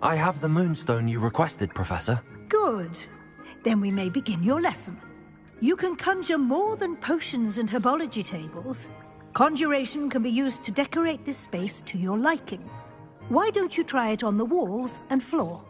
I have the moonstone you requested, Professor. Good. Then we may begin your lesson. You can conjure more than potions and herbology tables. Conjuration can be used to decorate this space to your liking. Why don't you try it on the walls and floor?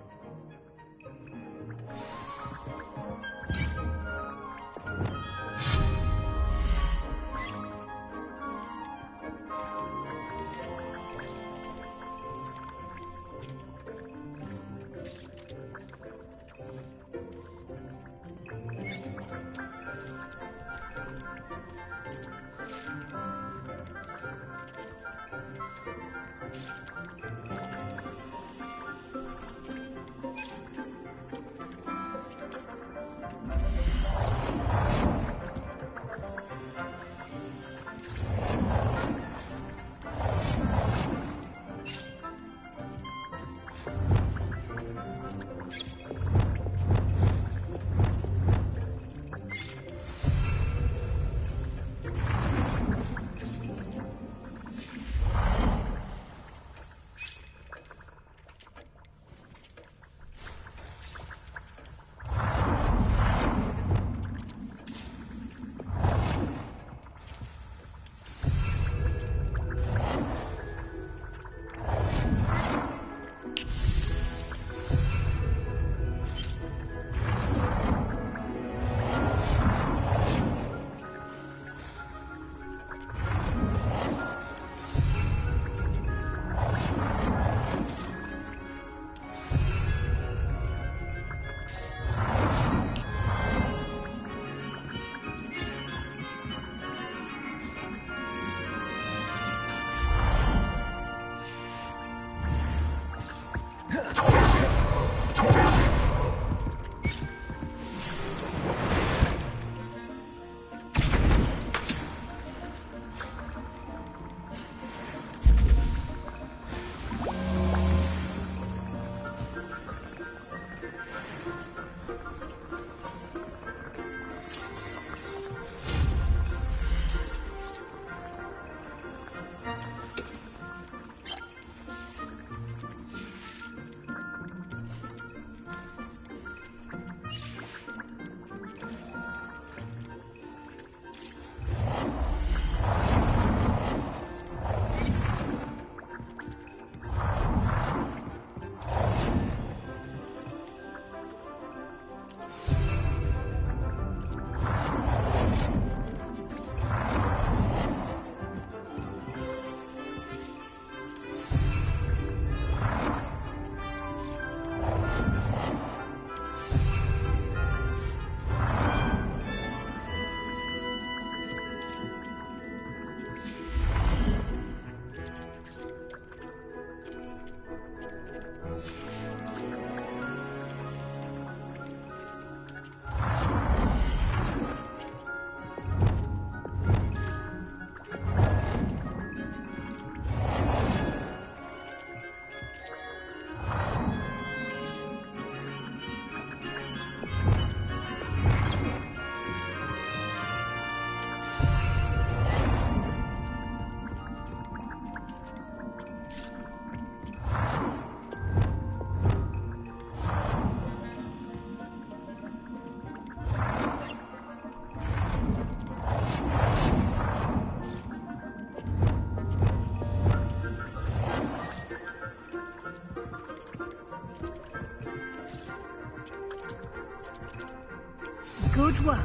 Good work.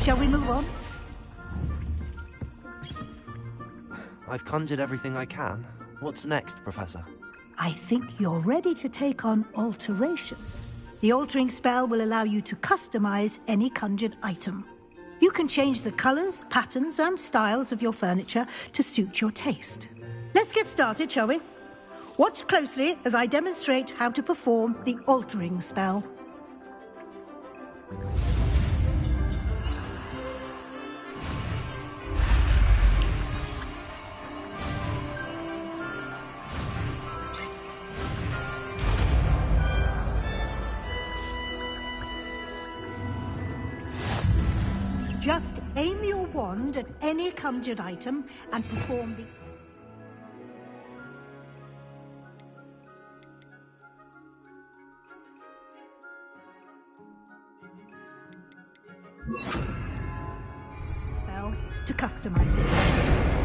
Shall we move on? I've conjured everything I can. What's next, Professor? I think you're ready to take on alteration. The altering spell will allow you to customize any conjured item. You can change the colors, patterns, and styles of your furniture to suit your taste. Let's get started, shall we? Watch closely as I demonstrate how to perform the altering spell. Just aim your wand at any conjured item and perform the... Spell to customize it.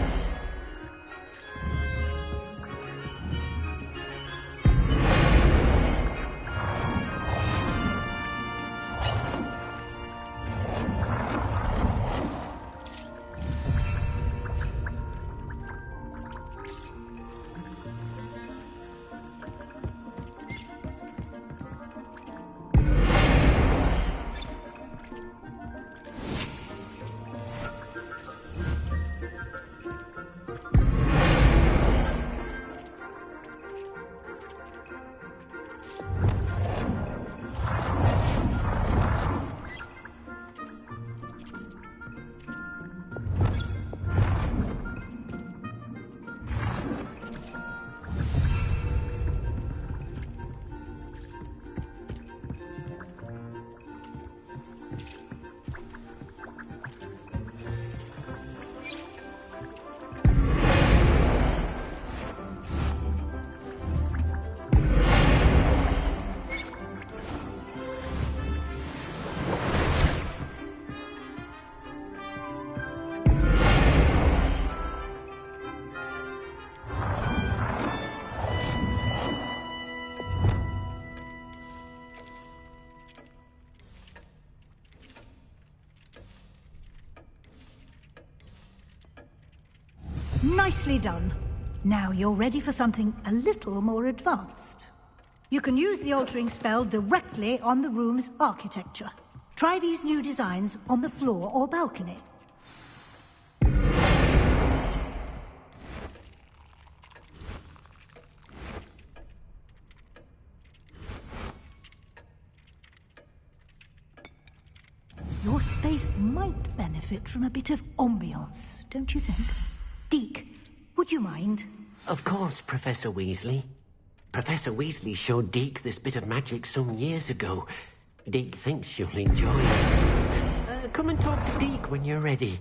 Nicely done. Now you're ready for something a little more advanced. You can use the altering spell directly on the room's architecture. Try these new designs on the floor or balcony. Your space might benefit from a bit of ambiance, don't you think? Deek, would you mind? Of course, Professor Weasley. Professor Weasley showed Deek this bit of magic some years ago. Deek thinks you'll enjoy it. Come and talk to Deek when you're ready.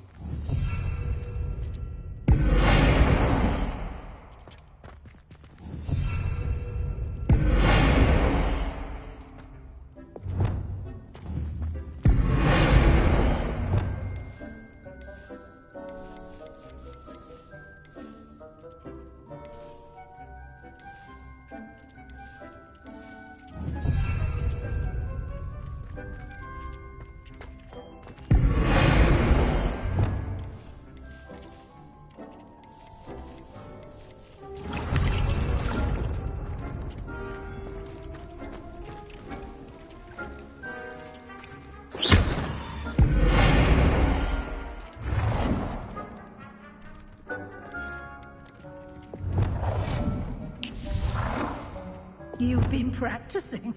You've been practicing.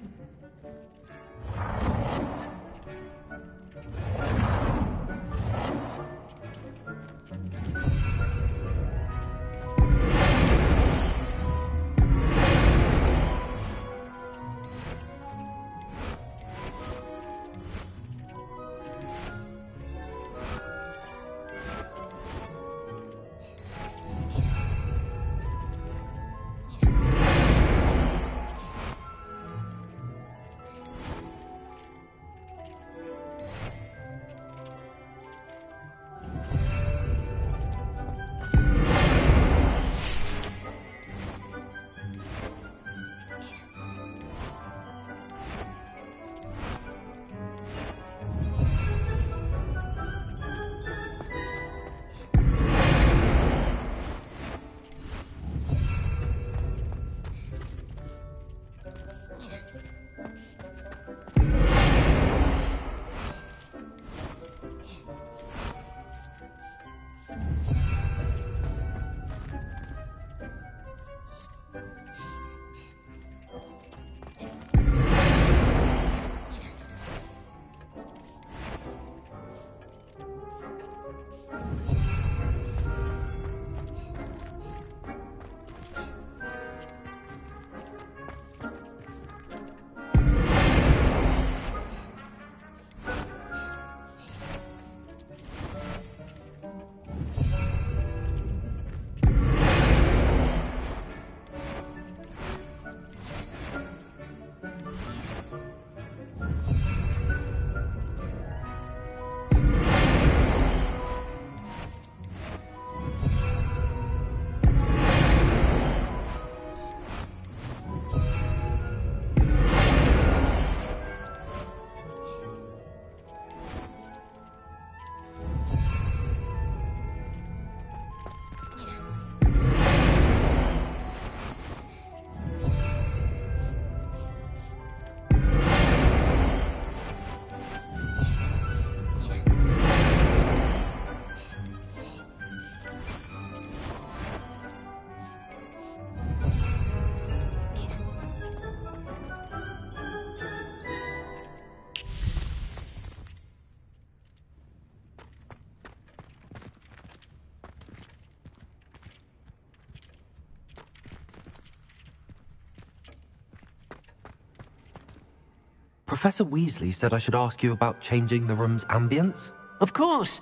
Professor Weasley said I should ask you about changing the room's ambience. Of course.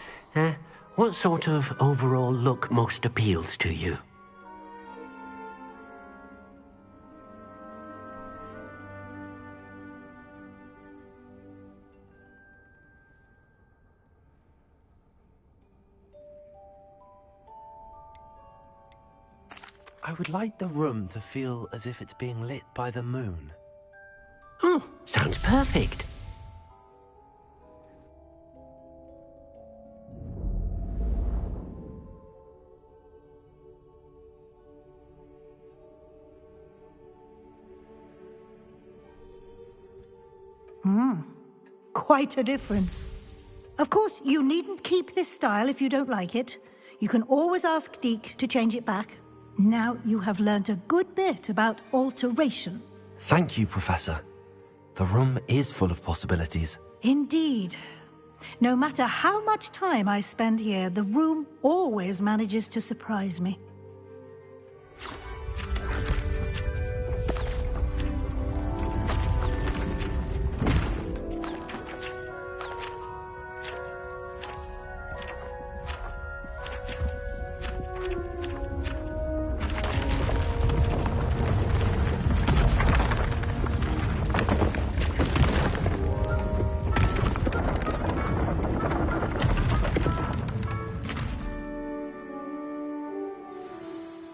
What sort of overall look most appeals to you? I would like the room to feel as if it's being lit by the moon. Oh, sounds perfect. Quite a difference. Of course, you needn't keep this style if you don't like it. You can always ask Deek to change it back. Now you have learnt a good bit about alteration. Thank you, Professor. The room is full of possibilities. Indeed. No matter how much time I spend here, the room always manages to surprise me.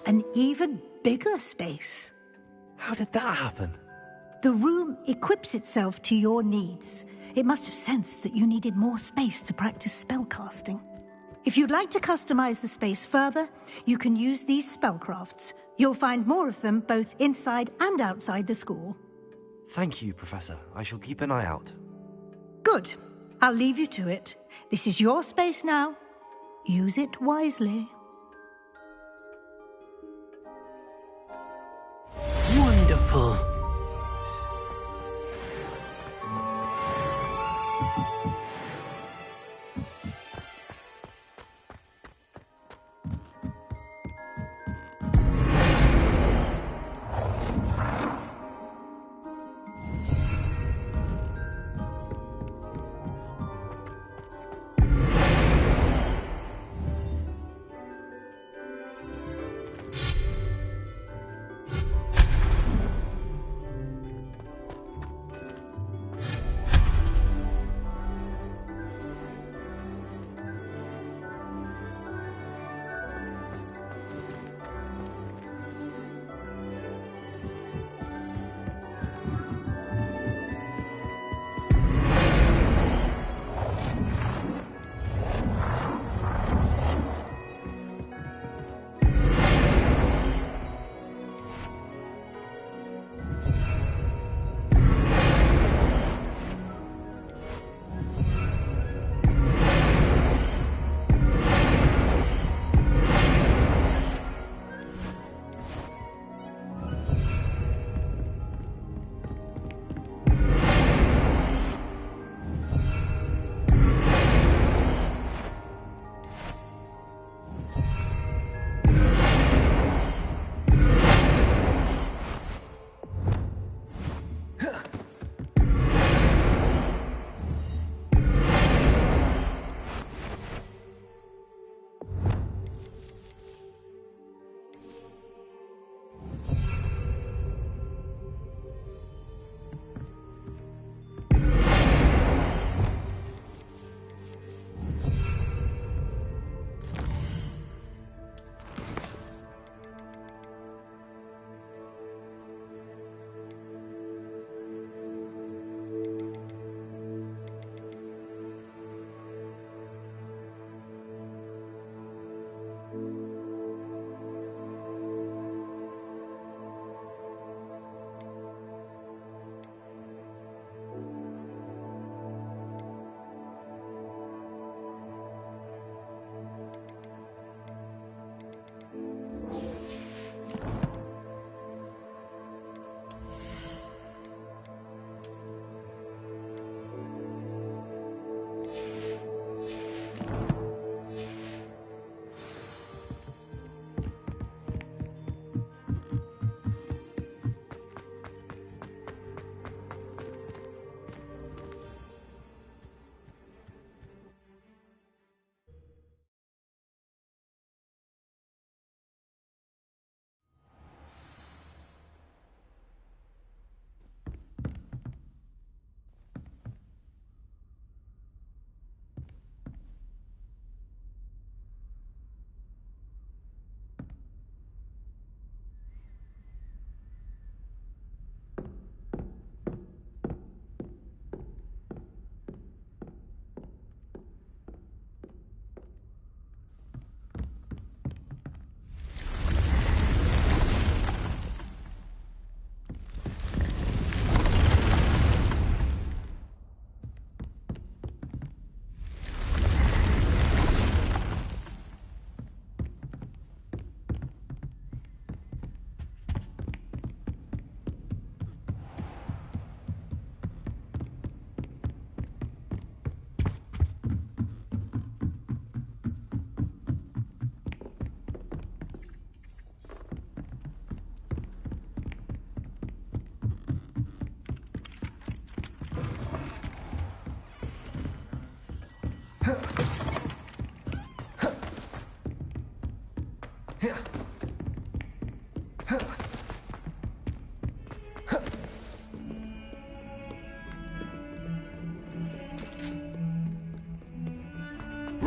An even bigger space. How did that happen? The room equips itself to your needs. It must have sensed that you needed more space to practice spellcasting. If you'd like to customize the space further, you can use these spellcrafts. You'll find more of them both inside and outside the school. Thank you, Professor. I shall keep an eye out. Good. I'll leave you to it. This is your space now. Use it wisely. Wonderful.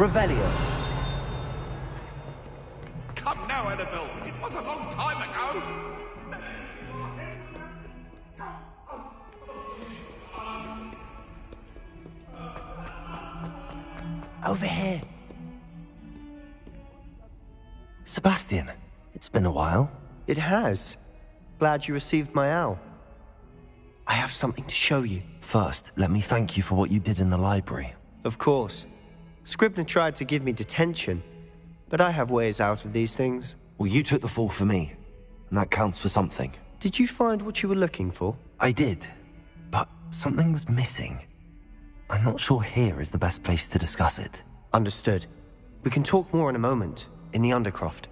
Revelio. Come now, Annabelle. It was a long time ago. Over here. Sebastian, it's been a while. It has. Glad you received my owl. I have something to show you. First, let me thank you for what you did in the library. Of course. Scribner tried to give me detention, but I have ways out of these things. Well, you took the fall for me, and that counts for something. Did you find what you were looking for? I did, but something was missing. I'm not sure here is the best place to discuss it. Understood. We can talk more in a moment, in the Undercroft.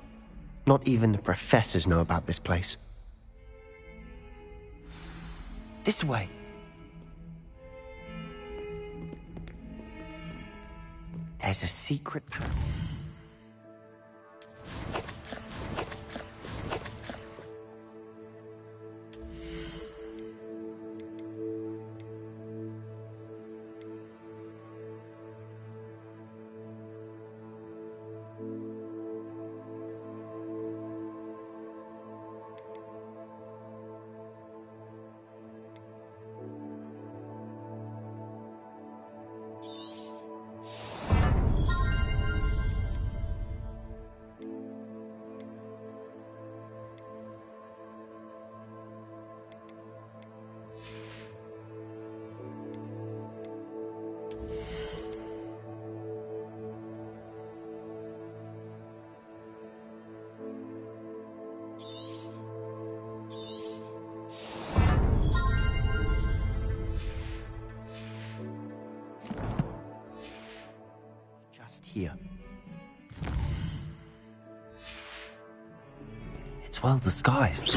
Not even the professors know about this place. This way. There's a secret path. Here. It's well disguised.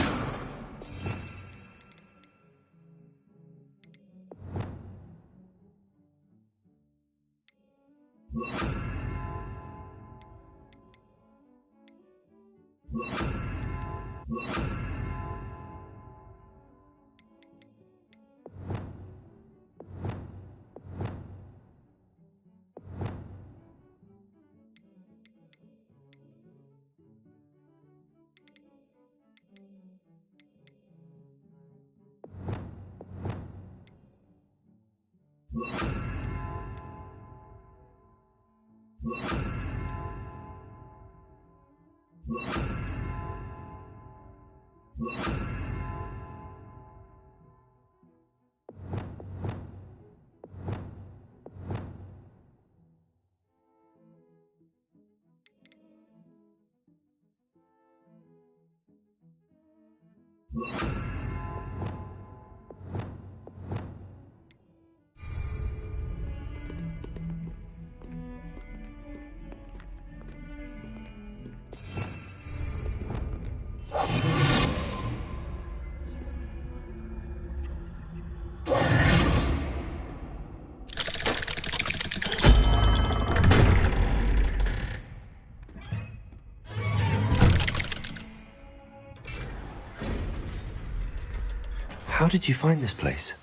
How did you find this place?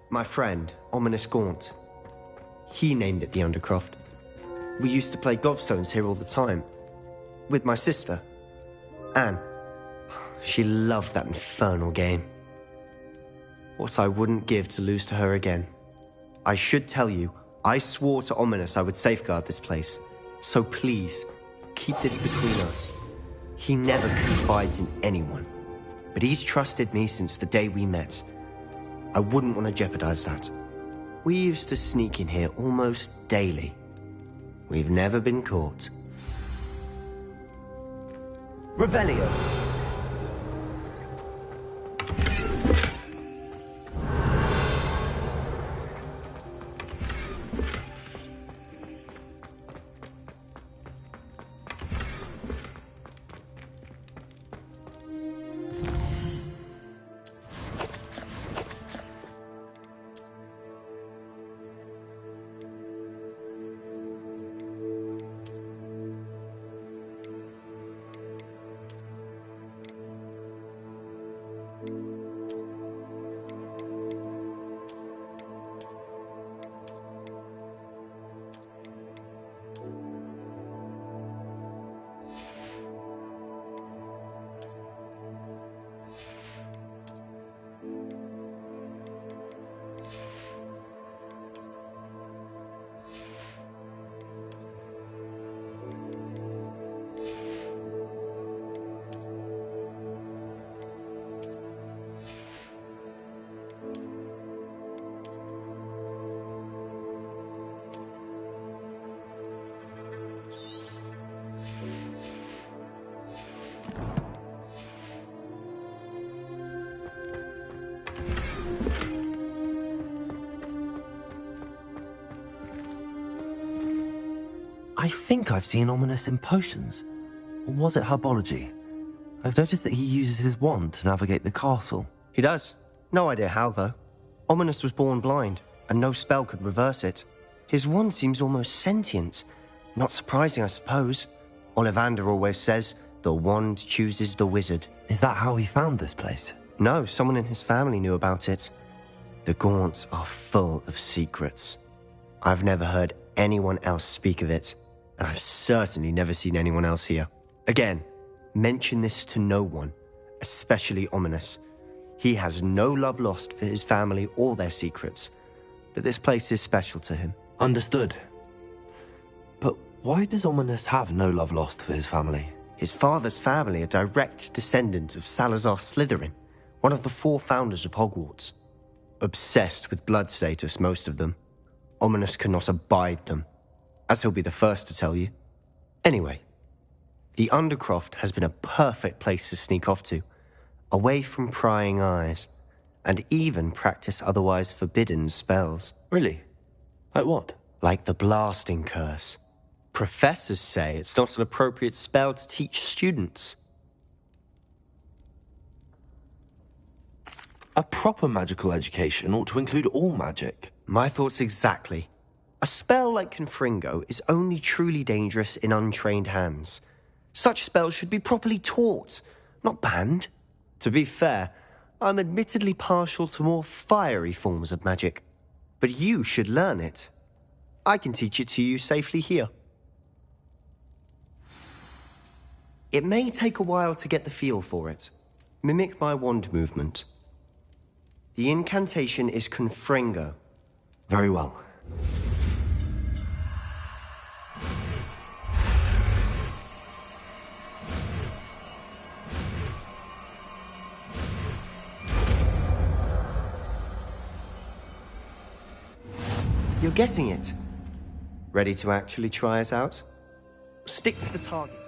My friend, Ominous Gaunt. He named it the Undercroft. We used to play gobstones here all the time. With my sister, Anne. She loved that infernal game. What I wouldn't give to lose to her again. I should tell you, I swore to Ominous I would safeguard this place. So please, keep this between us. He never confides in anyone. But he's trusted me since the day we met. I wouldn't want to jeopardize that. We used to sneak in here almost daily. We've never been caught. Revelio. I think I've seen Ominis in potions. Or was it herbology? I've noticed that he uses his wand to navigate the castle. He does. No idea how, though. Ominis was born blind, and no spell could reverse it. His wand seems almost sentient. Not surprising, I suppose. Ollivander always says, the wand chooses the wizard. Is that how he found this place? No, someone in his family knew about it. The Gaunts are full of secrets. I've never heard anyone else speak of it, and I've certainly never seen anyone else here. Again, mention this to no one, especially Ominis. He has no love lost for his family or their secrets, but this place is special to him. Understood. But why does Ominis have no love lost for his family? His father's family are direct descendants of Salazar Slytherin, one of the 4 founders of Hogwarts. Obsessed with blood status, most of them. Ominis cannot abide them, as he'll be the first to tell you. Anyway, the Undercroft has been a perfect place to sneak off to, away from prying eyes, and even practice otherwise forbidden spells. Really? Like what? Like the Blasting Curse. Professors say it's not an appropriate spell to teach students. A proper magical education ought to include all magic. My thoughts exactly. A spell like Confringo is only truly dangerous in untrained hands. Such spells should be properly taught, not banned. To be fair, I'm admittedly partial to more fiery forms of magic. But you should learn it. I can teach it to you safely here. It may take a while to get the feel for it. Mimic my wand movement. The incantation is Confringo. Very well. You're getting it. Ready to actually try it out? Stick to the target.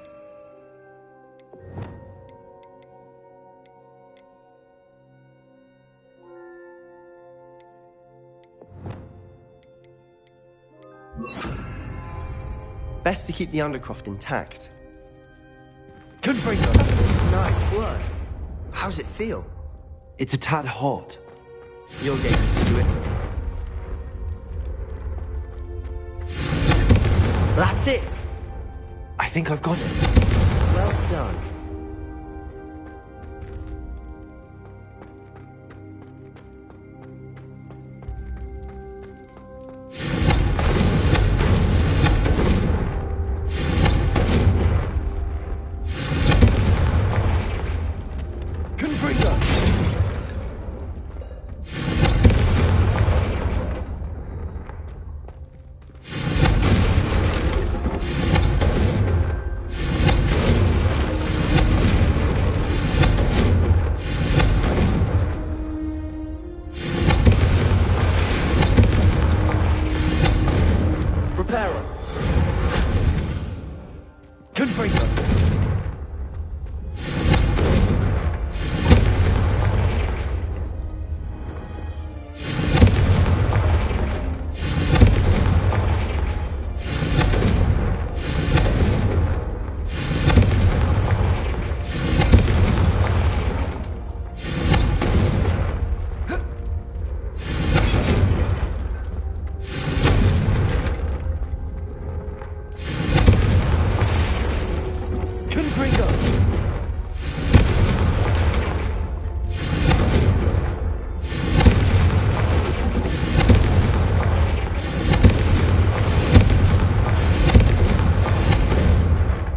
Best to keep the Undercroft intact. Confringo! Nice work. How's it feel? It's a tad hot. You'll get used to it. That's it! I think I've got it. Well done.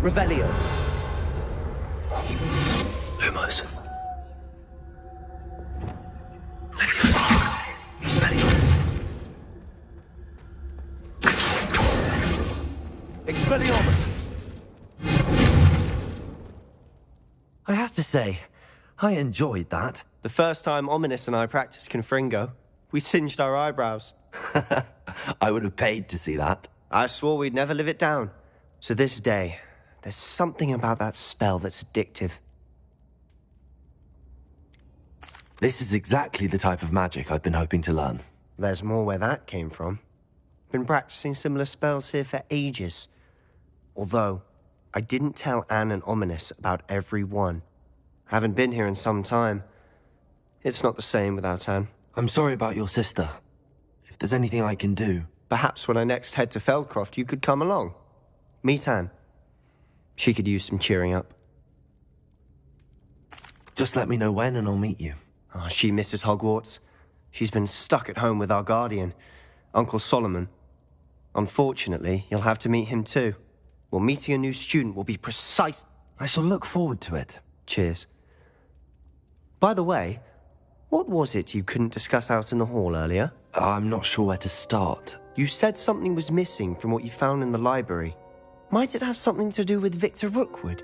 Revelio. Lumos. Expelliarmus! I have to say, I enjoyed that. The first time Ominis and I practiced Confringo, we singed our eyebrows. I would have paid to see that. I swore we'd never live it down. So this day, there's something about that spell that's addictive. This is exactly the type of magic I've been hoping to learn. There's more where that came from. Been practicing similar spells here for ages. Although, I didn't tell Anne and Ominous about every one. Haven't been here in some time. It's not the same without Anne. I'm sorry about your sister. If there's anything I can do... Perhaps when I next head to Feldcroft, you could come along. Meet Anne. She could use some cheering up. Just let me know when and I'll meet you. Oh, she misses Hogwarts. She's been stuck at home with our guardian, Uncle Solomon. Unfortunately, you'll have to meet him too. Well, meeting a new student will be precise... I shall look forward to it. Cheers. By the way, what was it you couldn't discuss out in the hall earlier? I'm not sure where to start. You said something was missing from what you found in the library. Might it have something to do with Victor Rookwood?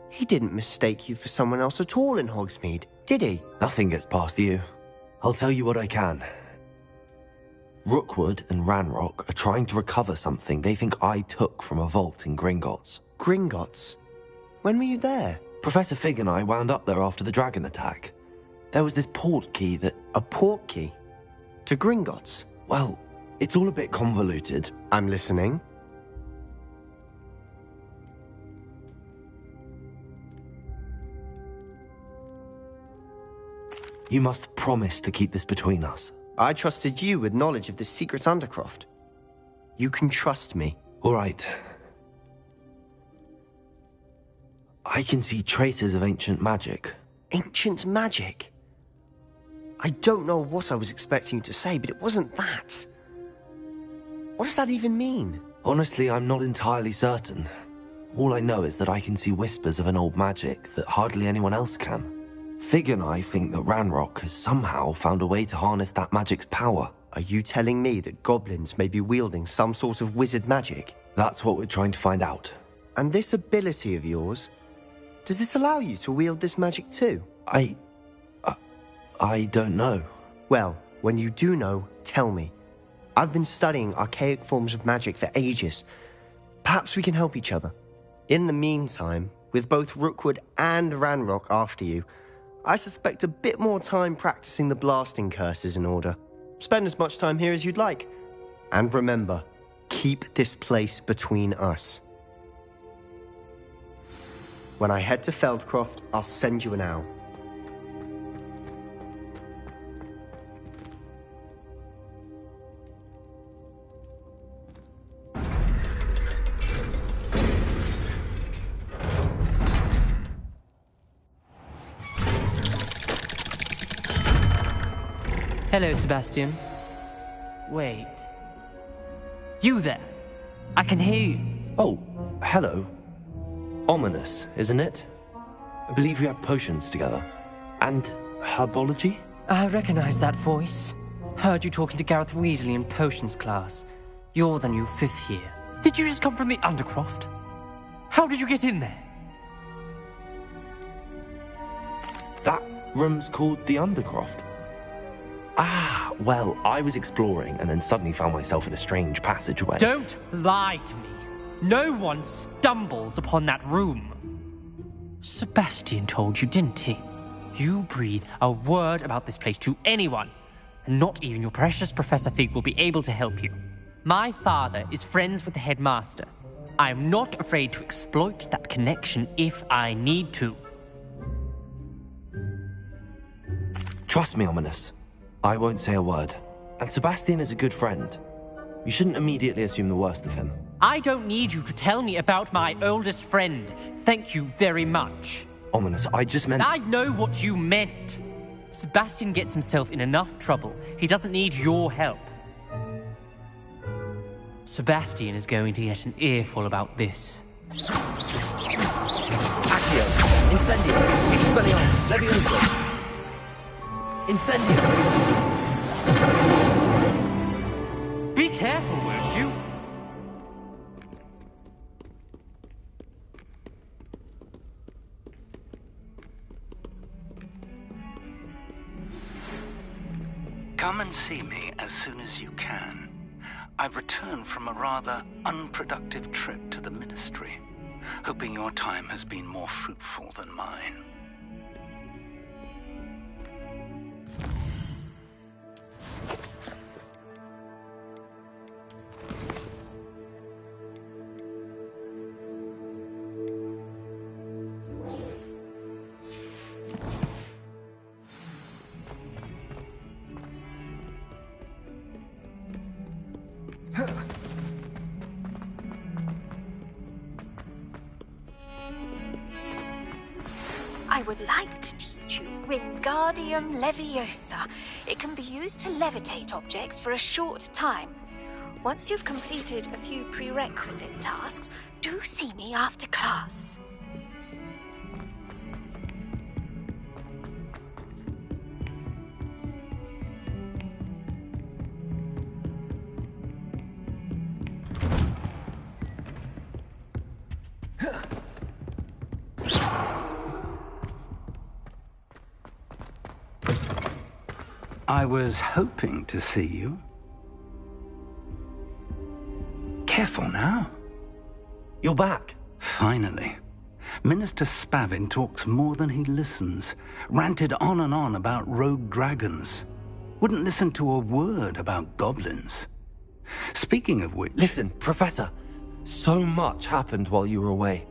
He didn't mistake you for someone else at all in Hogsmeade, did he? Nothing gets past you. I'll tell you what I can. Rookwood and Ranrock are trying to recover something they think I took from a vault in Gringotts. Gringotts? When were you there? Professor Fig and I wound up there after the dragon attack. There was this port key that... A port key? To Gringotts? Well, it's all a bit convoluted. I'm listening. You must promise to keep this between us. I trusted you with knowledge of the secret Undercroft. You can trust me. All right. I can see traces of ancient magic. Ancient magic? I don't know what I was expecting you to say, but it wasn't that. What does that even mean? Honestly, I'm not entirely certain. All I know is that I can see whispers of an old magic that hardly anyone else can. Fig and I think that Ranrock has somehow found a way to harness that magic's power. Are you telling me that goblins may be wielding some sort of wizard magic? That's what we're trying to find out. And this ability of yours, does it allow you to wield this magic too? I don't know. Well, when you do know, tell me. I've been studying archaic forms of magic for ages. Perhaps we can help each other. In the meantime, with both Rookwood and Ranrock after you, I suspect a bit more time practicing the blasting curse is in order. Spend as much time here as you'd like. And remember, keep this place between us. When I head to Feldcroft, I'll send you an owl. Hello, Sebastian. Wait. You there? I can hear you. Oh, hello. Ominous, isn't it? I believe we have potions together. And herbology? I recognize that voice. Heard you talking to Gareth Weasley in potions class. You're the new 5th year. Did you just come from the Undercroft? How did you get in there? That room's called the Undercroft. Ah, well, I was exploring and then suddenly found myself in a strange passageway. Don't lie to me. No one stumbles upon that room. Sebastian told you, didn't he? You breathe a word about this place to anyone, and not even your precious Professor Fig will be able to help you. My father is friends with the headmaster. I am not afraid to exploit that connection if I need to. Trust me, Ominous. I won't say a word. And Sebastian is a good friend. You shouldn't immediately assume the worst of him. I don't need you to tell me about my oldest friend. Thank you very much. Ominous, I just meant... I know what you meant. Sebastian gets himself in enough trouble. He doesn't need your help. Sebastian is going to get an earful about this. Accio! Incendio! Expelliarmus! Leviosa! Incendio! Be careful, won't you? Come and see me as soon as you can. I've returned from a rather unproductive trip to the Ministry, hoping your time has been more fruitful than mine. would like to teach you Wingardium Leviosa. It can be used to levitate objects for a short time. Once you've completed a few prerequisite tasks, do see me after class. I was hoping to see you. Careful now. You're back. Finally. Minister Spavin talks more than he listens. Ranted on and on about rogue dragons. Wouldn't listen to a word about goblins. Speaking of which... Listen, Professor. So much happened while you were away.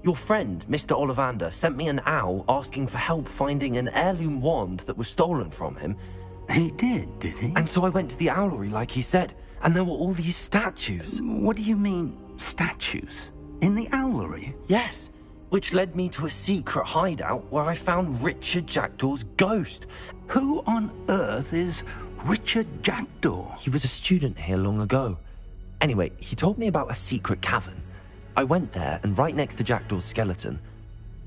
Your friend, Mr. Ollivander, sent me an owl asking for help finding an heirloom wand that was stolen from him. He did he? And so I went to the owlery like he said, and there were all these statues. What do you mean, statues? In the owlery? Yes, which led me to a secret hideout where I found Richard Jackdaw's ghost. Who on earth is Richard Jackdaw? He was a student here long ago. Anyway, he told me about a secret cavern. I went there, and right next to Jackdaw's skeleton,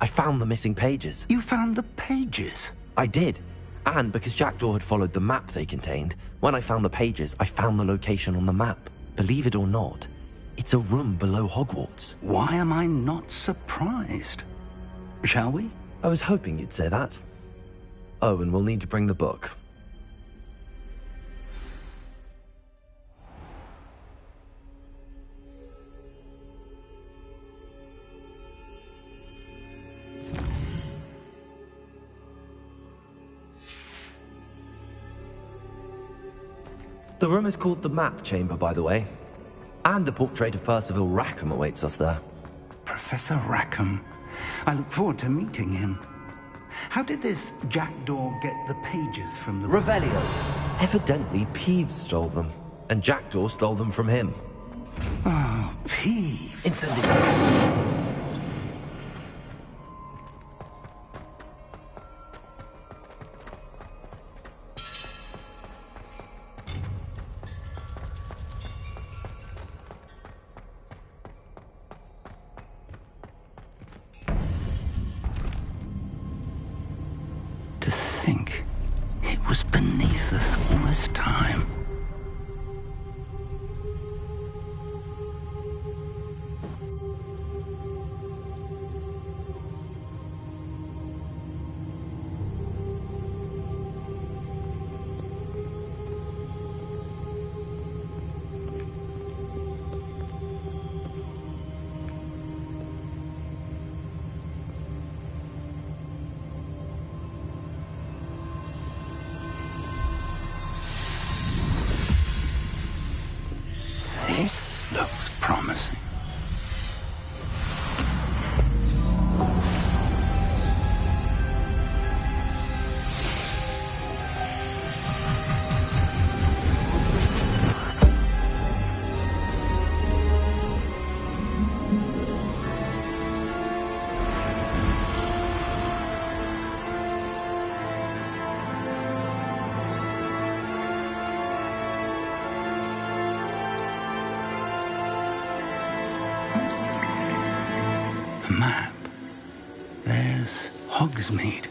I found the missing pages. You found the pages? I did. And because Jackdaw had followed the map they contained, when I found the pages, I found the location on the map. Believe it or not, it's a room below Hogwarts. Why am I not surprised? Shall we? I was hoping you'd say that. Oh, and we'll need to bring the book. The room is called the Map Chamber, by the way. And a portrait of Percival Rackham awaits us there. Professor Rackham. I look forward to meeting him. How did this Jackdaw get the pages from the... Revelio. Evidently, Peeves stole them. And Jackdaw stole them from him. Oh, Peeves. Incendiary. To think it was beneath us all this time. This looks promising. Map. There's Hogsmeade.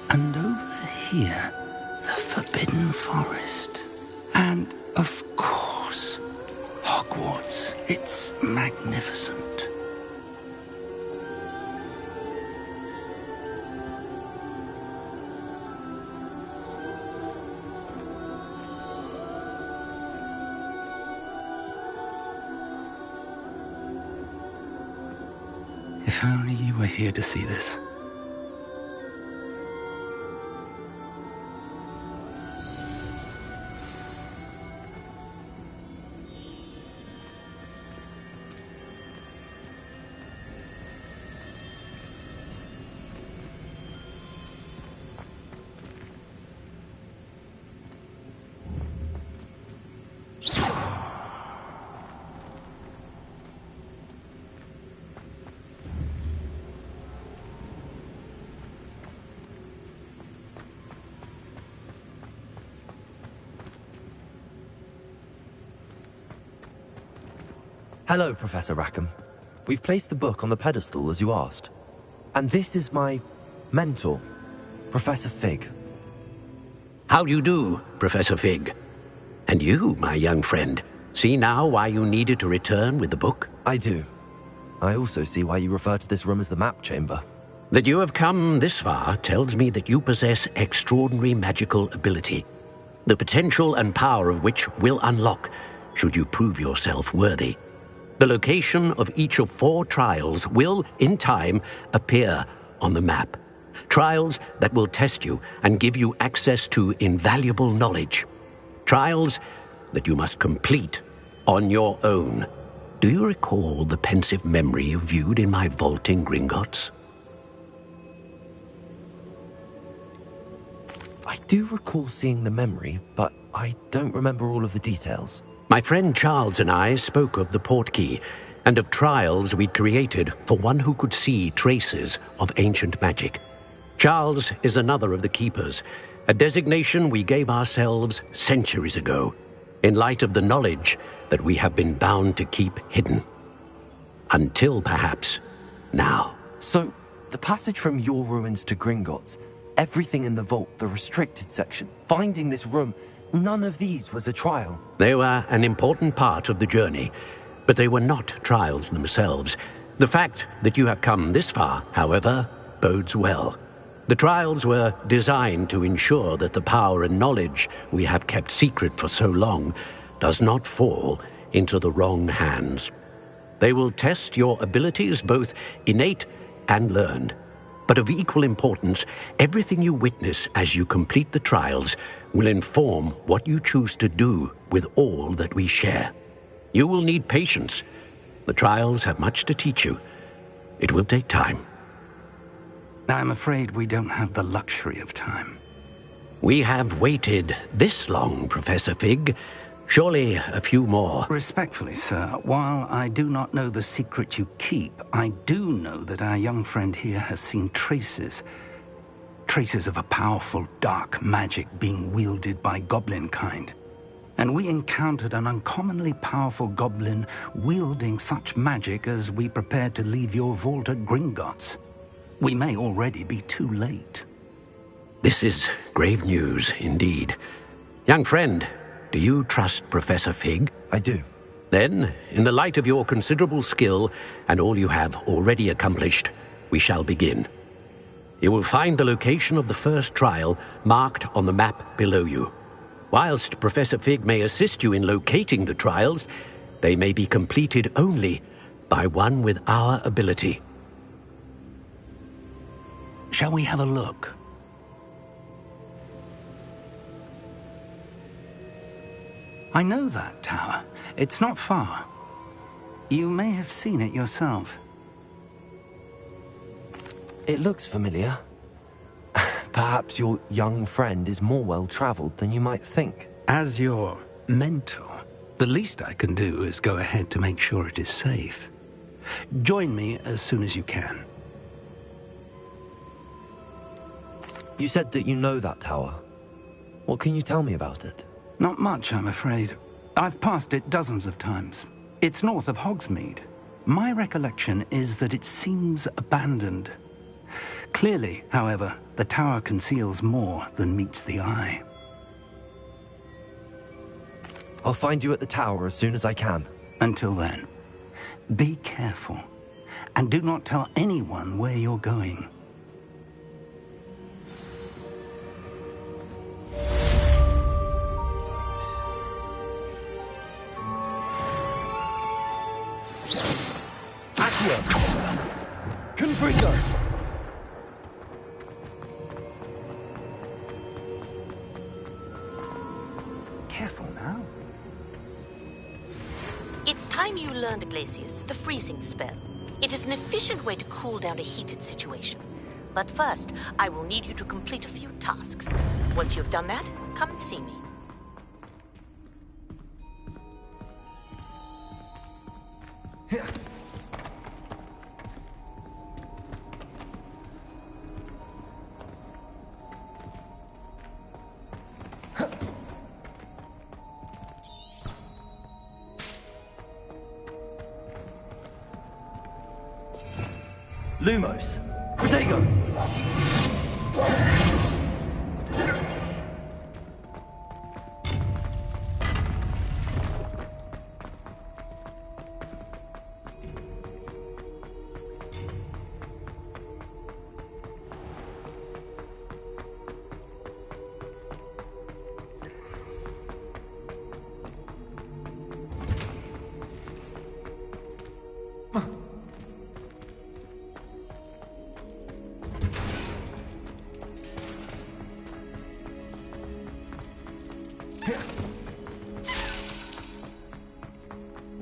And over here, the Forbidden Forest. And, of course, Hogwarts. It's magnificent. If only you were here to see this. Hello, Professor Rackham. We've placed the book on the pedestal as you asked. And this is my mentor, Professor Fig. How do you do, Professor Fig? And you, my young friend, see now why you needed to return with the book? I do. I also see why you refer to this room as the map chamber. That you have come this far tells me that you possess extraordinary magical ability, the potential and power of which will unlock should you prove yourself worthy. The location of each of 4 trials will, in time, appear on the map. Trials that will test you and give you access to invaluable knowledge. Trials that you must complete on your own. Do you recall the pensive memory you viewed in my vault in Gringotts? I do recall seeing the memory, but I don't remember all of the details. My friend Charles and I spoke of the Portkey and of trials we'd created for one who could see traces of ancient magic. Charles is another of the Keepers, a designation we gave ourselves centuries ago, in light of the knowledge that we have been bound to keep hidden. Until perhaps now. So, the passage from your ruins to Gringotts, everything in the vault, the restricted section, finding this room, none of these was a trial. They were an important part of the journey, but they were not trials themselves. The fact that you have come this far, however, bodes well. The trials were designed to ensure that the power and knowledge we have kept secret for so long does not fall into the wrong hands. They will test your abilities, both innate and learned. But of equal importance, everything you witness as you complete the trials will inform what you choose to do with all that we share. You will need patience. The trials have much to teach you. It will take time. I'm afraid we don't have the luxury of time. We have waited this long, Professor Fig. Surely a few more. Respectfully, sir, while I do not know the secret you keep, I do know that our young friend here has seen traces of a powerful dark magic being wielded by goblin kind. And we encountered an uncommonly powerful goblin wielding such magic as we prepared to leave your vault at Gringotts. We may already be too late. This is grave news indeed. Young friend, do you trust Professor Fig? I do. Then, in the light of your considerable skill and all you have already accomplished, we shall begin. You will find the location of the first trial marked on the map below you. Whilst Professor Fig may assist you in locating the trials, they may be completed only by one with our ability. Shall we have a look? I know that tower. It's not far. You may have seen it yourself. It looks familiar. Perhaps your young friend is more well-traveled than you might think. As your mentor, the least I can do is go ahead to make sure it is safe. Join me as soon as you can. You said that you know that tower. What can you tell me about it? Not much, I'm afraid. I've passed it dozens of times. It's north of Hogsmeade. My recollection is that it seems abandoned. Clearly, however, the tower conceals more than meets the eye. I'll find you at the tower as soon as I can. Until then, be careful, and do not tell anyone where you're going. Confringo! Careful now. It's time you learned, Glacius, the freezing spell. It is an efficient way to cool down a heated situation. But first, I will need you to complete a few tasks. Once you've done that, come and see me. Lumos! Protego!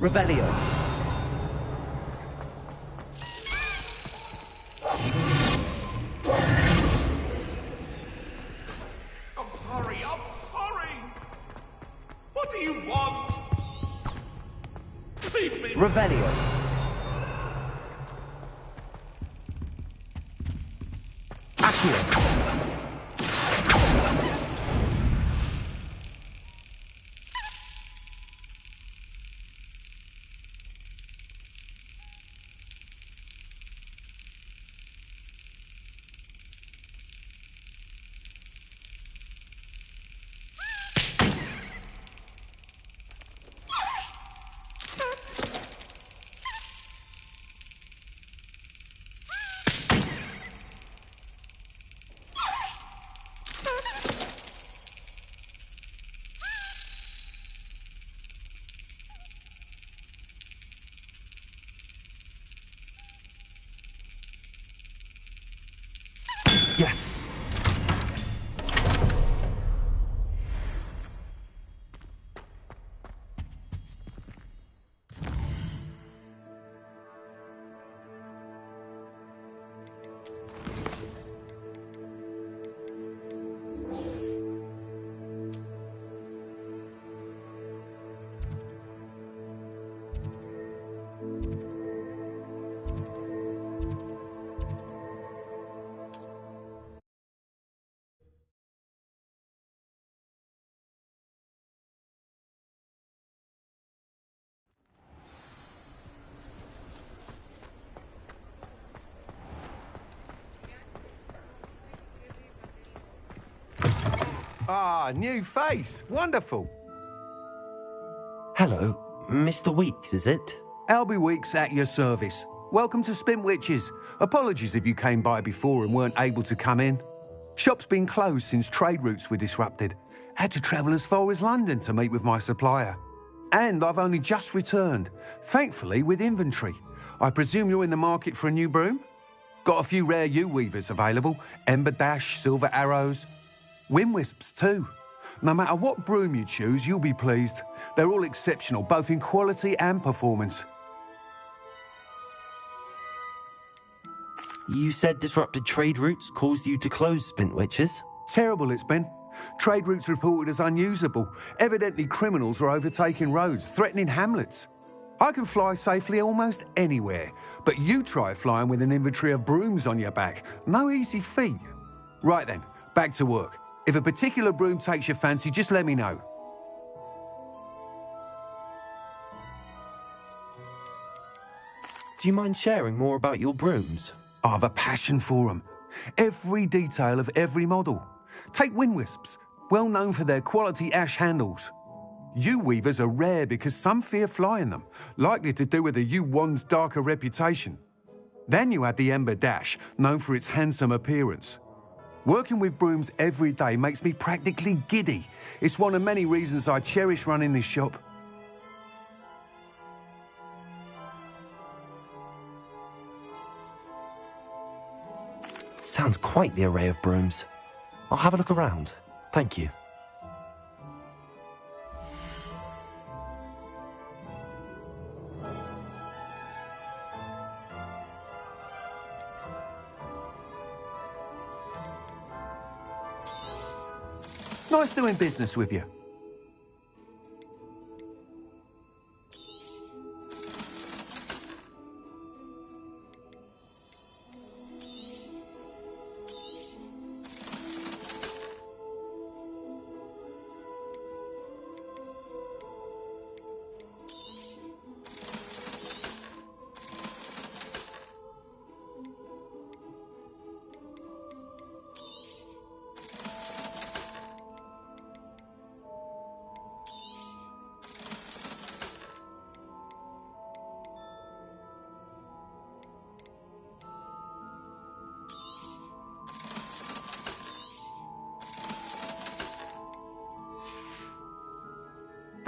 Revelio. I'm sorry. What do you want? Leave me. Revelio. Accio. Yes. Ah, new face. Wonderful. Hello, Mr. Weeks, is it? Albie Weeks at your service. Welcome to Spintwitches. Apologies if you came by before and weren't able to come in. Shop's been closed since trade routes were disrupted. Had to travel as far as London to meet with my supplier. And I've only just returned, thankfully with inventory. I presume you're in the market for a new broom? Got a few rare U-weavers available. Ember Dash, Silver Arrows. Wind Wisps too. No matter what broom you choose, you'll be pleased. They're all exceptional, both in quality and performance. You said disrupted trade routes caused you to close Spintwitches? Terrible it's been. Trade routes reported as unusable. Evidently criminals are overtaking roads, threatening hamlets. I can fly safely almost anywhere, but you try flying with an inventory of brooms on your back. No easy feat. Right then, back to work. If a particular broom takes your fancy, just let me know. Do you mind sharing more about your brooms? I've a passion for them. Every detail of every model. Take Wind Wisps, well known for their quality ash handles. U-weavers are rare because some fear flying them, likely to do with the U-wand's darker reputation. Then you have the Ember Dash, known for its handsome appearance. Working with brooms every day makes me practically giddy. It's one of many reasons I cherish running this shop. Sounds quite the array of brooms. I'll have a look around. Thank you. Nice doing business with you.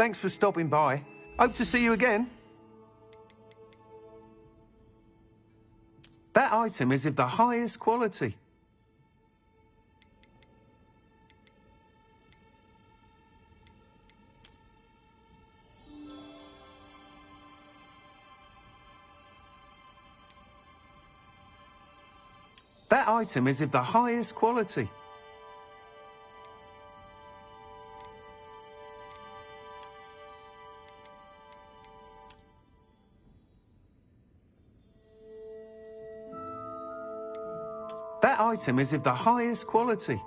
Thanks for stopping by. Hope to see you again. That item is of the highest quality. That item is of the highest quality. That item is of the highest quality.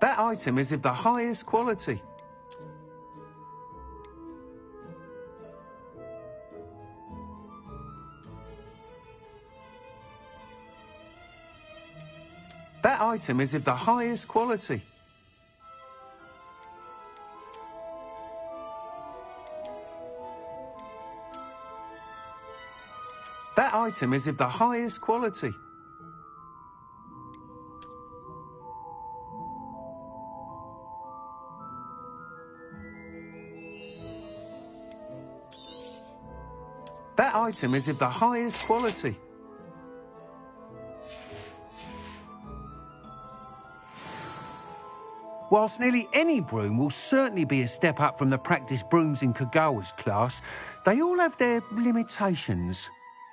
That item is of the highest quality. That item is of the highest quality. That item is of the highest quality. That item is of the highest quality. Whilst nearly any broom will certainly be a step up from the practice brooms in Kagawa's class, they all have their limitations.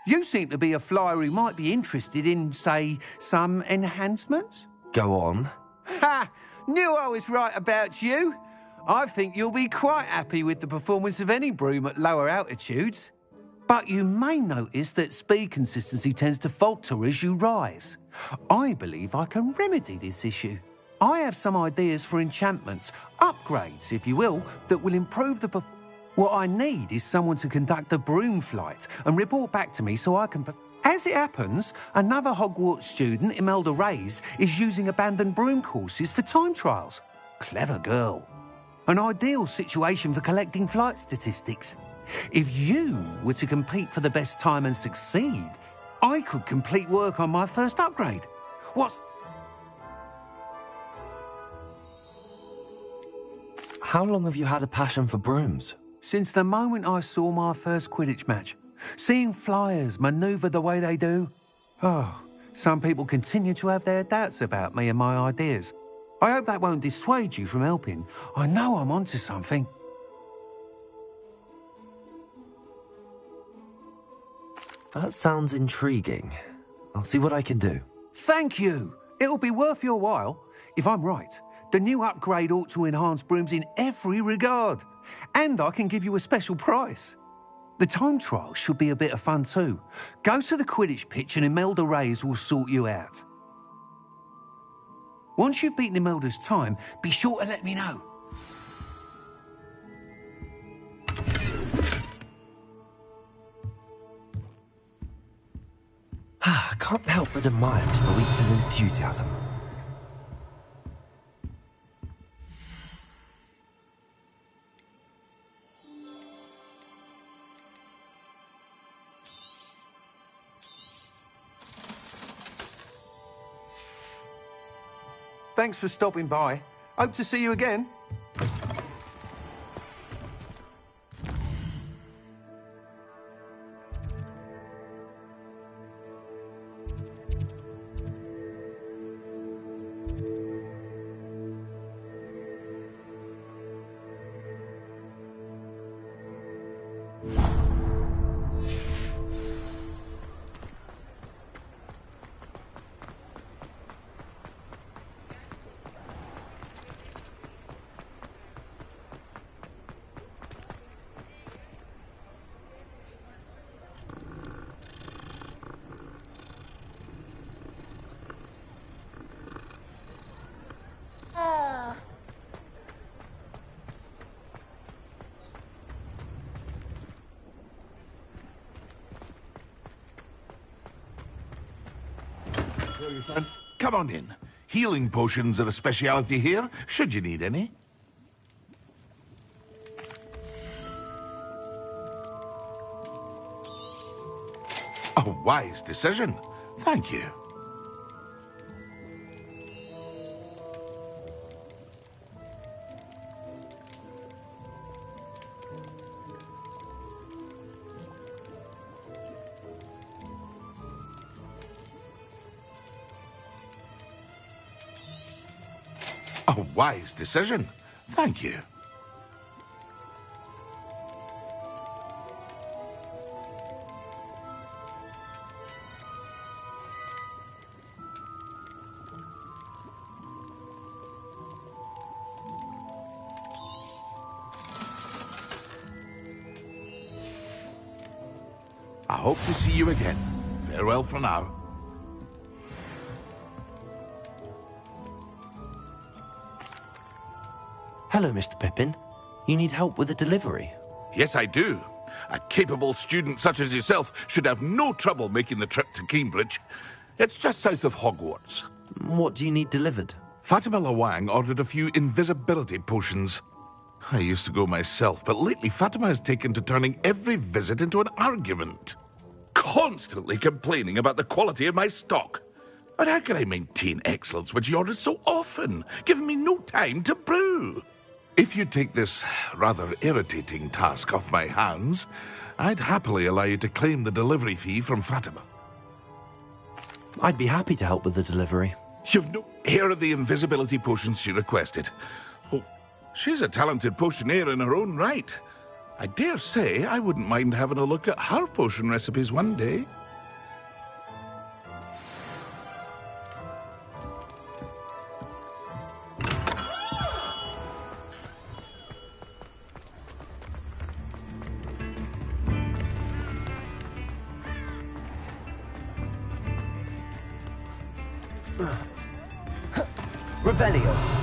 You seem to be a flyer who might be interested in, say, some enhancements? Go on. Ha! Knew I was right about you. I think you'll be quite happy with the performance of any broom at lower altitudes. But you may notice that speed consistency tends to falter as you rise. I believe I can remedy this issue. I have some ideas for enchantments, upgrades, if you will, that will improve the performance. What I need is someone to conduct a broom flight and report back to me so I can... As it happens, another Hogwarts student, Imelda Reyes, is using abandoned broom courses for time trials. Clever girl. An ideal situation for collecting flight statistics. If you were to compete for the best time and succeed, I could complete work on my first upgrade. What's... How long have you had a passion for brooms? Since the moment I saw my first Quidditch match. Seeing flyers manoeuvre the way they do. Oh, some people continue to have their doubts about me and my ideas. I hope that won't dissuade you from helping. I know I'm onto something. That sounds intriguing. I'll see what I can do. Thank you. It'll be worth your while. If I'm right, the new upgrade ought to enhance brooms in every regard. And I can give you a special price. The time trial should be a bit of fun too. Go to the Quidditch pitch and Imelda Reyes will sort you out. Once you've beaten Imelda's time, be sure to let me know. I can't help but admire Mr. Weeks' enthusiasm. Thanks for stopping by. Hope to see you again. Come on in. Healing potions are a speciality here, should you need any. A wise decision. Thank you. A wise decision. Thank you. I hope to see you again. Farewell for now. Hello, Mr. Pippin. You need help with a delivery? Yes, I do. A capable student such as yourself should have no trouble making the trip to Cambridge. It's just south of Hogwarts. What do you need delivered? Fatima Lawang ordered a few invisibility potions. I used to go myself, but lately Fatima has taken to turning every visit into an argument. Constantly complaining about the quality of my stock. But how can I maintain excellence when she orders so often, giving me no time to brew? If you take this rather irritating task off my hands, I'd happily allow you to claim the delivery fee from Fatima. I'd be happy to help with the delivery. You've no hair of the invisibility potions she requested. Oh, she's a talented potioneer in her own right. I dare say I wouldn't mind having a look at her potion recipes one day. Revelio.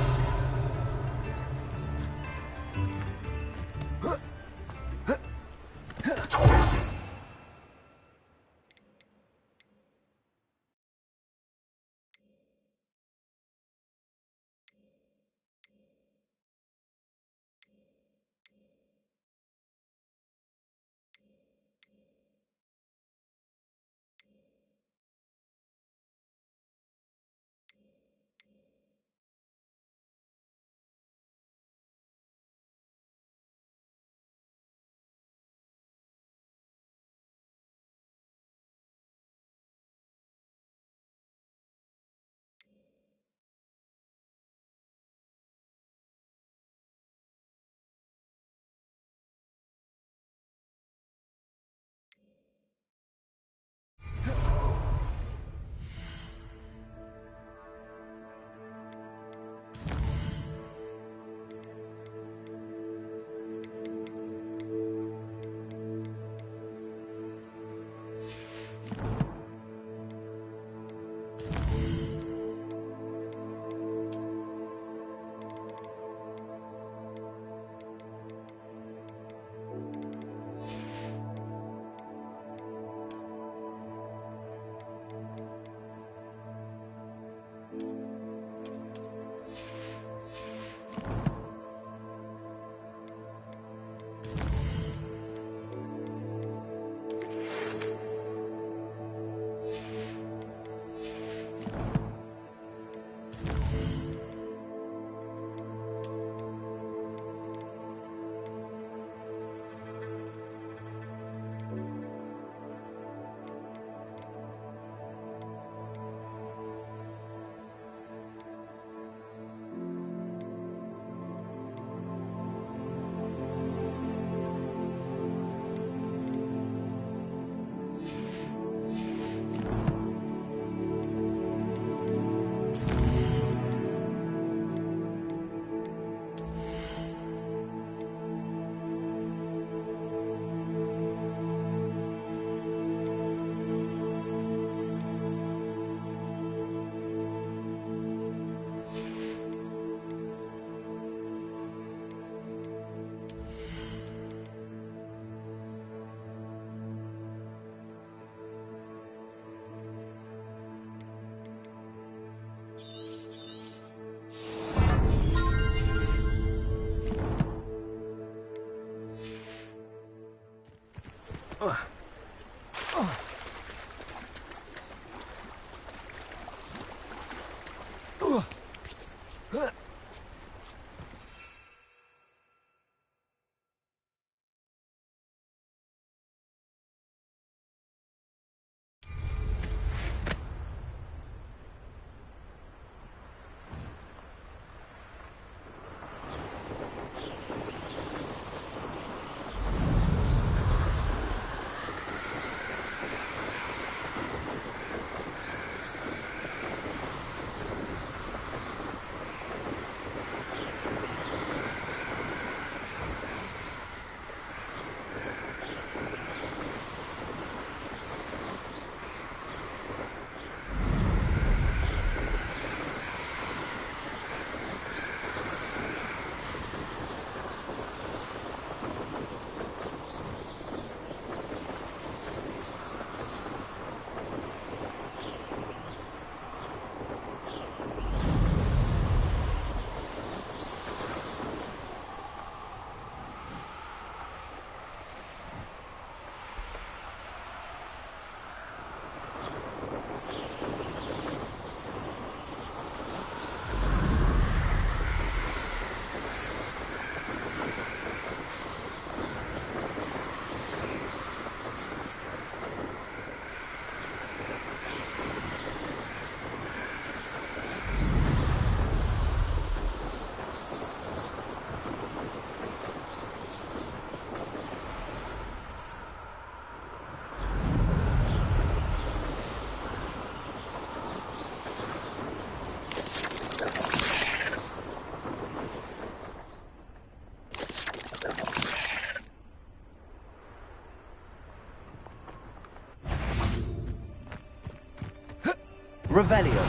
Revelio.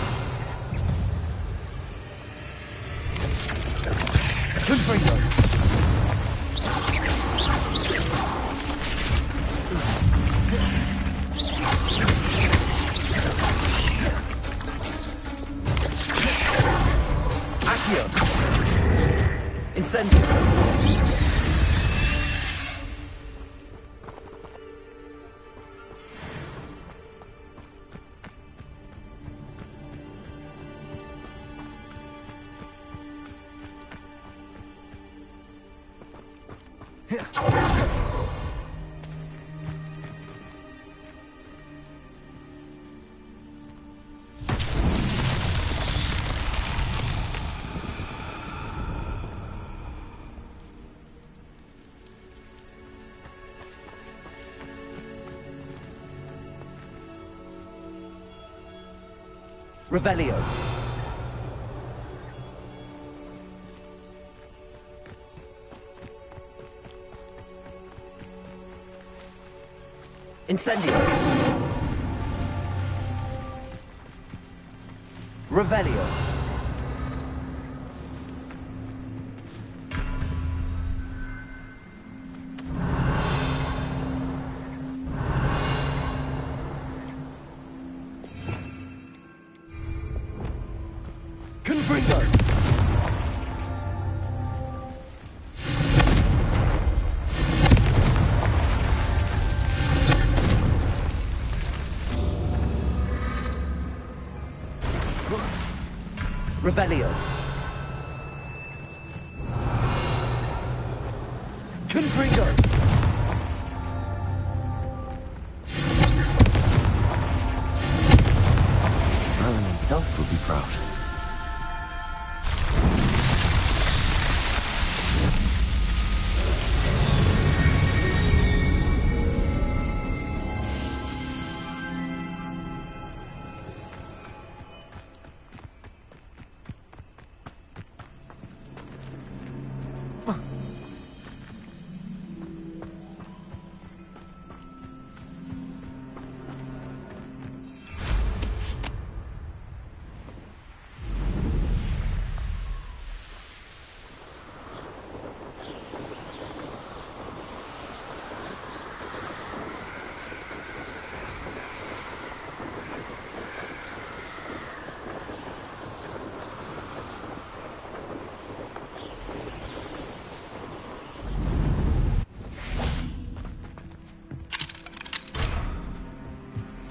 Confringo. Accio. Incendio. Revelio. Incendio. Revelio. Confringo. Revelio. Confringo. Merlin himself will be proud.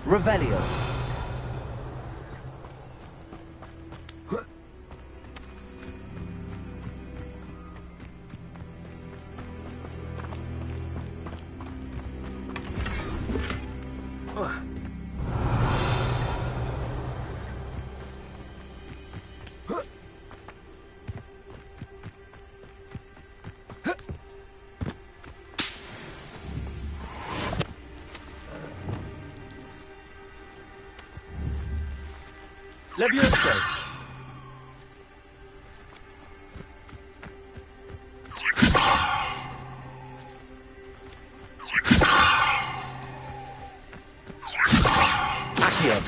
Revelio. Levioso. Accio.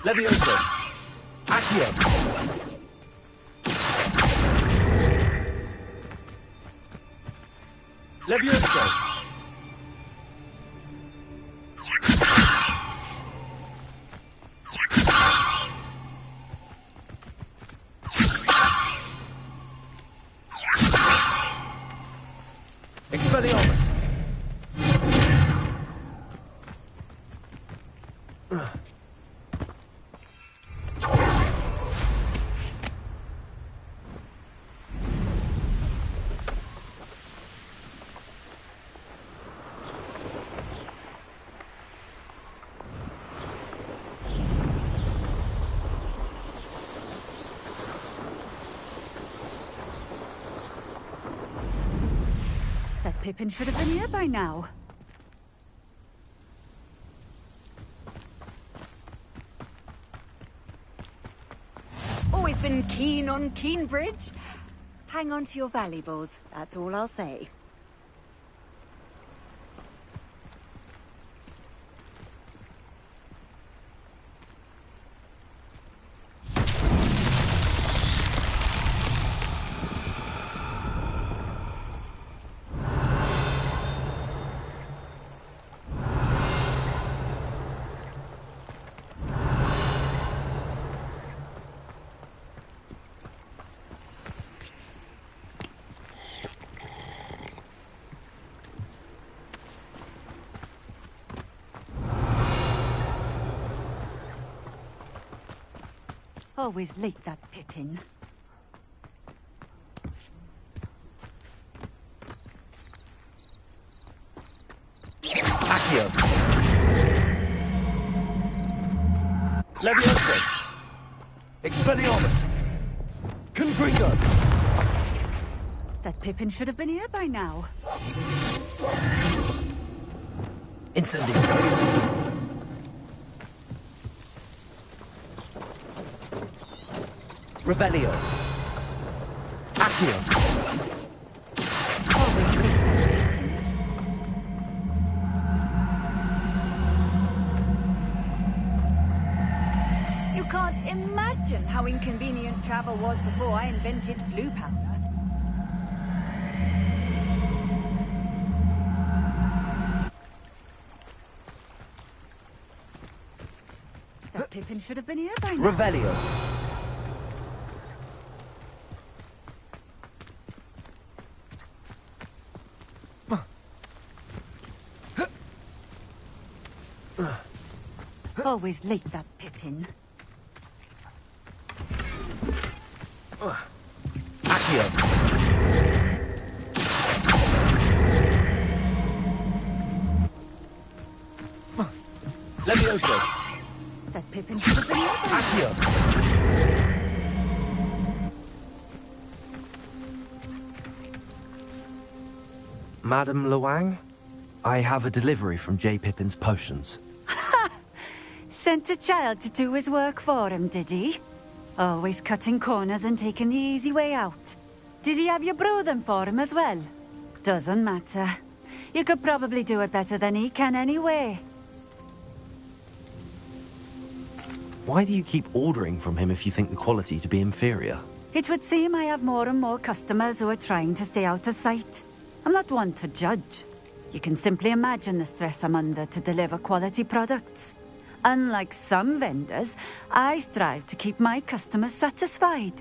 Levioso. Accio. Levioso. Expelliarmus. That Pippin should have been here by now. Always Pippin keen on Keenbridge? Hang on to your valuables, that's all I'll say. Always late, that Pippin. Accio. Leviosa. Expelliarmus. Confringo. That Pippin should have been here by now. Incendio. Revelio. Accio. Always late, that Pippin. You can't imagine how inconvenient travel was before I invented flu powder. That Pippin should have been here by now. Revelio. Always late, that Pippin. Accio. Levioso. That Pippin should have been here by now. Accio. Madam Luang, I have a delivery from J. Pippin's Potions. Sent a child to do his work for him, did he? Always cutting corners and taking the easy way out. Did he have you brew them for him as well? Doesn't matter. You could probably do it better than he can anyway. Why do you keep ordering from him if you think the quality to be inferior? It would seem I have more and more customers who are trying to stay out of sight. I'm not one to judge. You can simply imagine the stress I'm under to deliver quality products. Unlike some vendors, I strive to keep my customers satisfied.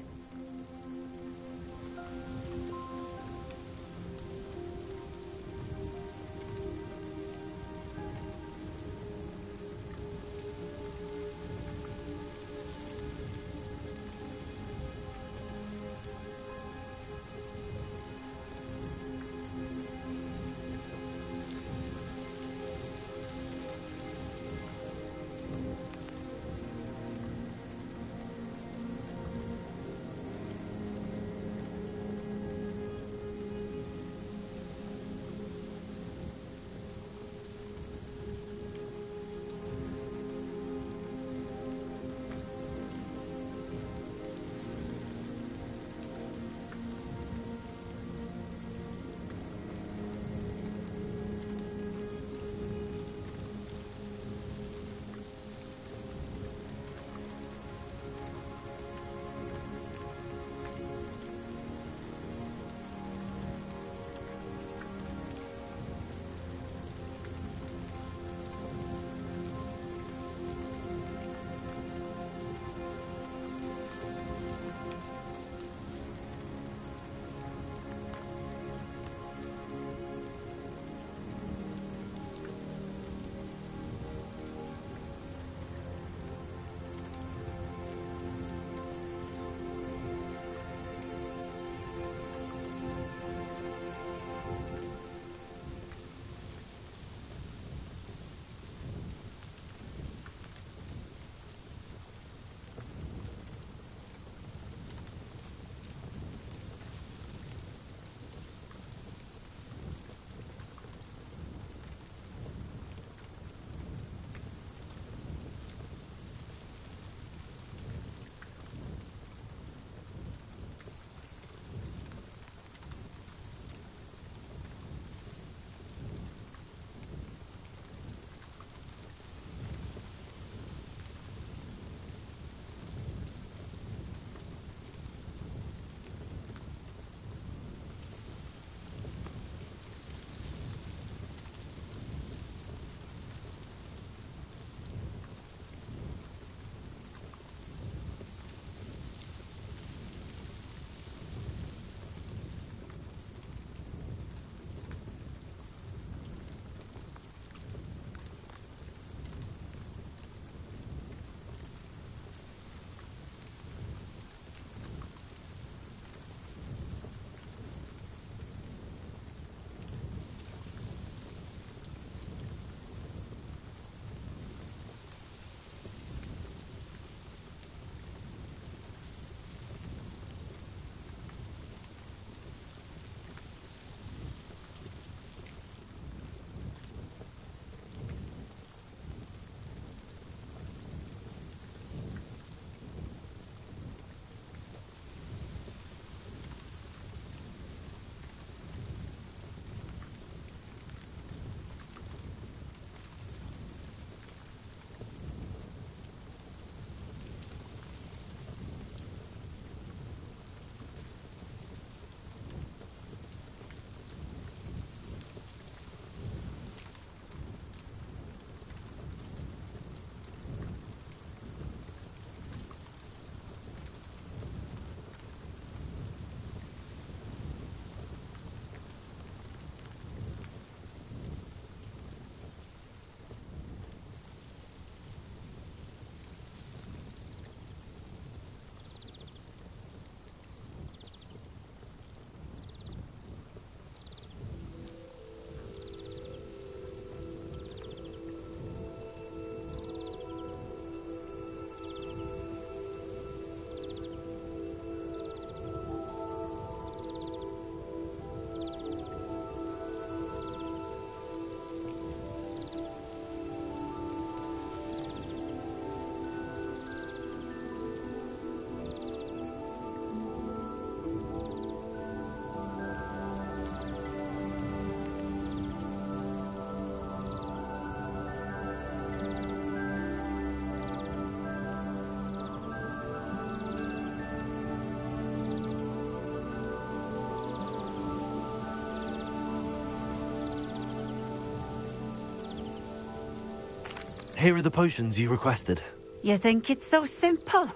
Here are the potions you requested. You think it's so simple?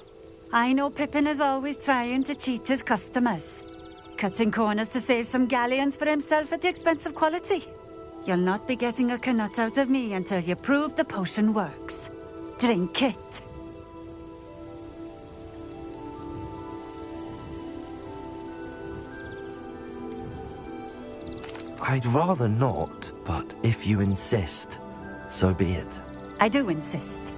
I know Pippin is always trying to cheat his customers. Cutting corners to save some galleons for himself at the expense of quality. You'll not be getting a canut out of me until you prove the potion works. Drink it. I'd rather not, but if you insist, so be it. I do insist.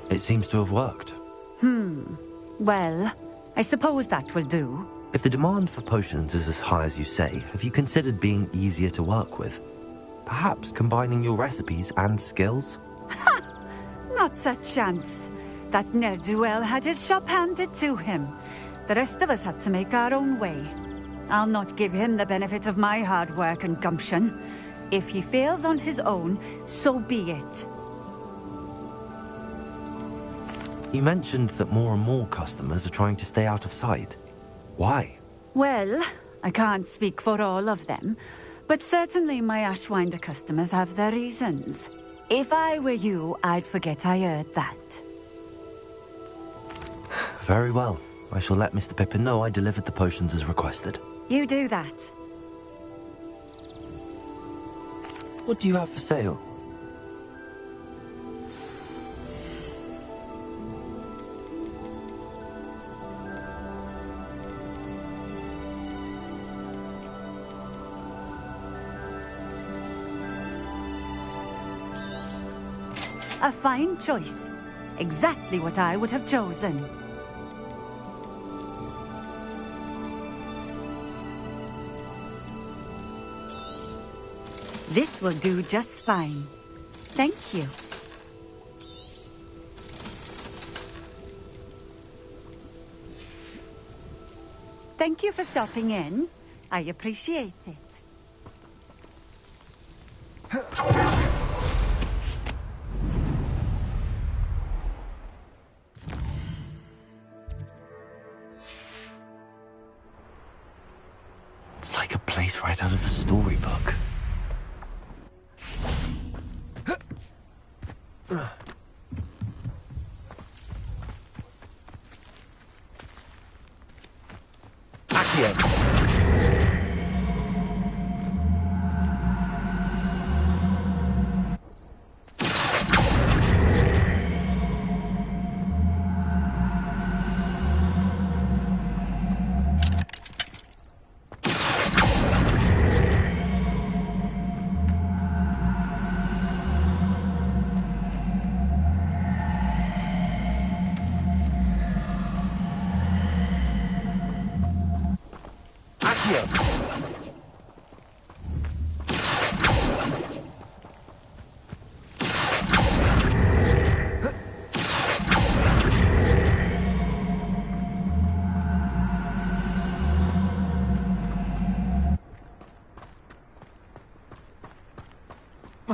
It seems to have worked. Well, I suppose that will do. If the demand for potions is as high as you say, have you considered being easier to work with? Perhaps combining your recipes and skills? Not a chance. That ne'er-do-well had his shop handed to him. The rest of us had to make our own way. I'll not give him the benefit of my hard work and gumption. If he fails on his own, so be it. You mentioned that more and more customers are trying to stay out of sight. Why? Well, I can't speak for all of them, but certainly my Ashwinder customers have their reasons. If I were you, I'd forget I heard that. Very well. I shall let Mr. Pippin know I delivered the potions as requested. You do that. What do you have for sale? A fine choice. Exactly what I would have chosen. This will do just fine. Thank you. Thank you for stopping in. I appreciate it. It's like a place right out of a storybook. Accio.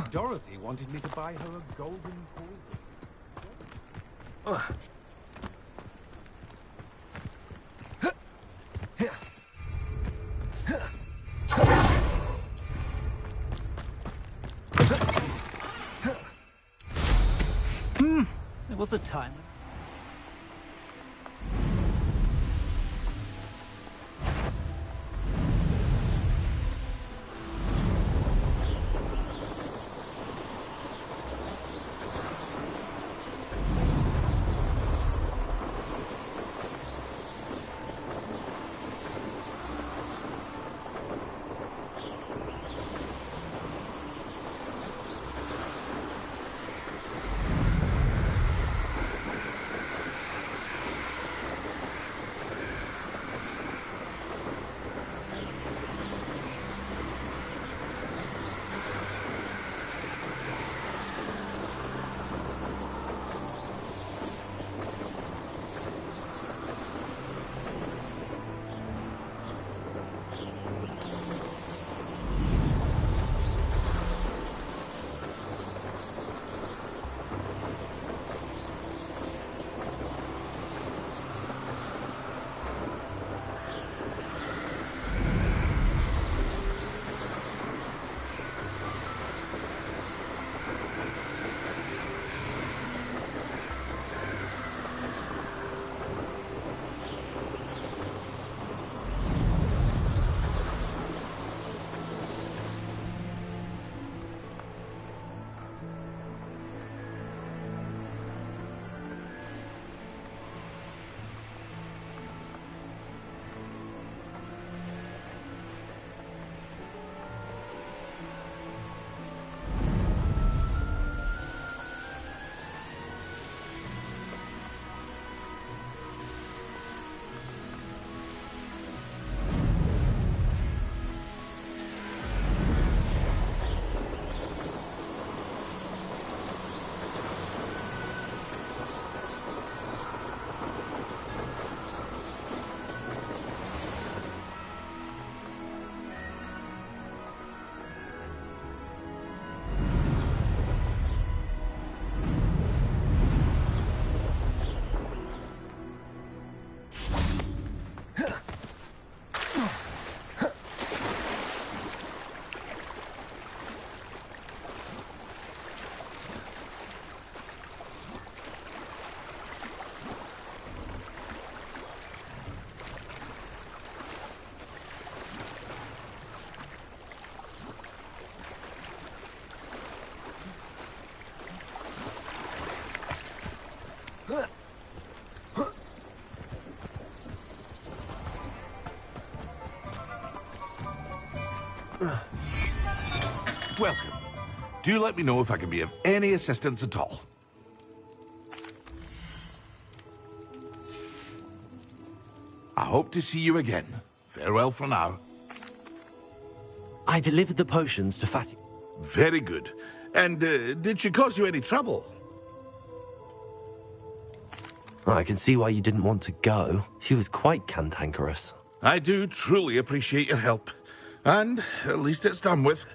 Dorothy wanted me to buy her a golden cauldron. There was a time. Welcome. Do let me know if I can be of any assistance at all. I hope to see you again. Farewell for now. I delivered the potions to Fatty. Very good. And did she cause you any trouble? I can see why you didn't want to go. She was quite cantankerous. I do truly appreciate your help. And at least it's done with.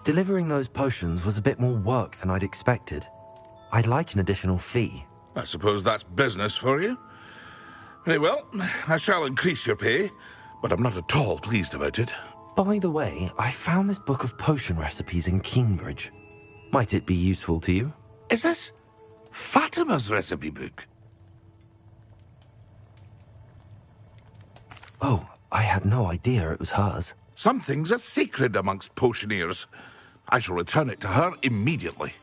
Delivering those potions was a bit more work than I'd expected. I'd like an additional fee. I suppose that's business for you. Very well, I shall increase your pay, but I'm not at all pleased about it. By the way, I found this book of potion recipes in Keenbridge. Might it be useful to you? Is this Fatima's recipe book? Oh, I had no idea it was hers. Some things are sacred amongst potioneers. I shall return it to her immediately.